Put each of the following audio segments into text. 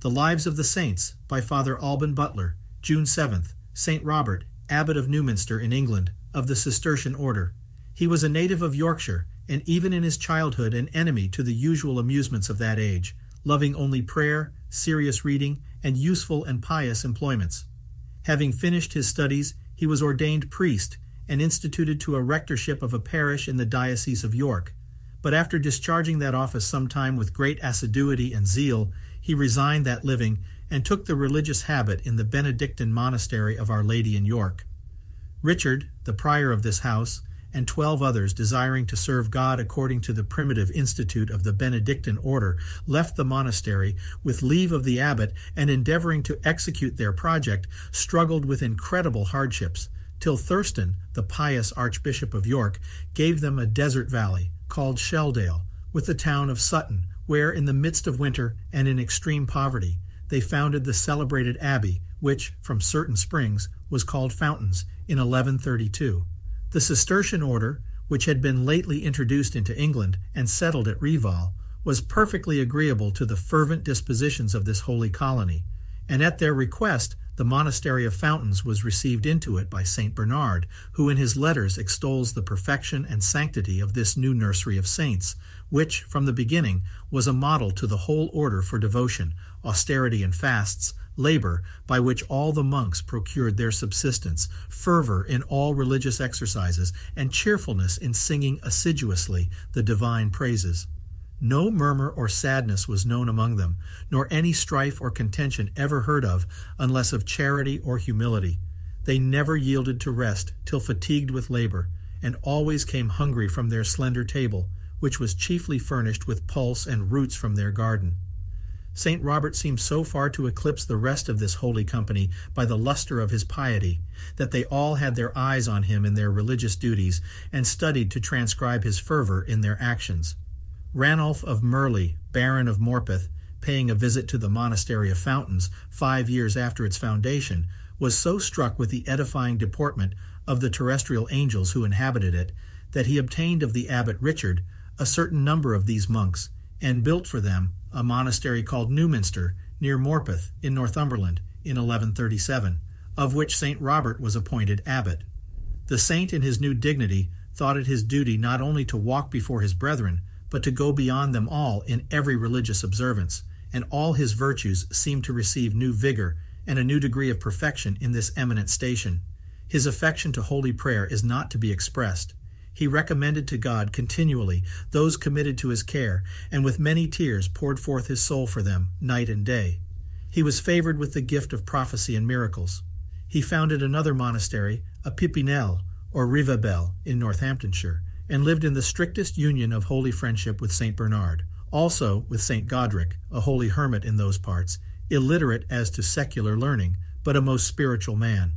The Lives of the Saints by Father Alban Butler, June 7th, St. Robert, Abbot of Newminster in England, of the Cistercian order. He was a native of Yorkshire, and even in his childhood an enemy to the usual amusements of that age, loving only prayer, serious reading, and useful and pious employments. Having finished his studies, he was ordained priest and instituted to a rectorship of a parish in the Diocese of York. But after discharging that office sometime with great assiduity and zeal, he resigned that living and took the religious habit in the Benedictine monastery of Our Lady in York. Richard, the prior of this house, and 12 others desiring to serve God according to the primitive institute of the Benedictine order, left the monastery with leave of the abbot, and endeavoring to execute their project, struggled with incredible hardships, till Thurston, the pious Archbishop of York, gave them a desert valley, called Shelldale, with the town of Sutton, where in the midst of winter and in extreme poverty, they founded the celebrated abbey, which, from certain springs, was called Fountains, in 1132. The Cistercian order, which had been lately introduced into England and settled at Reval, was perfectly agreeable to the fervent dispositions of this holy colony, and at their request the monastery of Fountains was received into it by St. Bernard, who in his letters extols the perfection and sanctity of this new nursery of saints, which, from the beginning, was a model to the whole order for devotion, austerity and fasts, labor, by which all the monks procured their subsistence, fervor in all religious exercises, and cheerfulness in singing assiduously the divine praises. No murmur or sadness was known among them, nor any strife or contention ever heard of, unless of charity or humility. They never yielded to rest till fatigued with labor, and always came hungry from their slender table, which was chiefly furnished with pulse and roots from their garden. St. Robert seemed so far to eclipse the rest of this holy company by the luster of his piety, that they all had their eyes on him in their religious duties, and studied to transcribe his fervor in their actions. Ranulph of Merley, Baron of Morpeth, paying a visit to the monastery of Fountains 5 years after its foundation, was so struck with the edifying deportment of the terrestrial angels who inhabited it, that he obtained of the abbot Richard a certain number of these monks, and built for them a monastery called Newminster, near Morpeth, in Northumberland, in 1137, of which St. Robert was appointed abbot. The saint in his new dignity thought it his duty not only to walk before his brethren, but to go beyond them all in every religious observance, and all his virtues seemed to receive new vigor and a new degree of perfection in this eminent station. His affection to holy prayer is not to be expressed. He recommended to God continually those committed to his care, and with many tears poured forth his soul for them night and day. He was favored with the gift of prophecy and miracles. He founded another monastery, a Pipinel, or Rivabel, in Northamptonshire, and lived in the strictest union of holy friendship with St. Bernard, also with St. Godric, a holy hermit in those parts, illiterate as to secular learning, but a most spiritual man.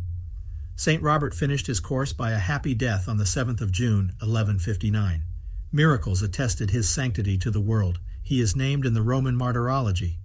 St. Robert finished his course by a happy death on the 7th of June, 1159. Miracles attested his sanctity to the world. He is named in the Roman Martyrology.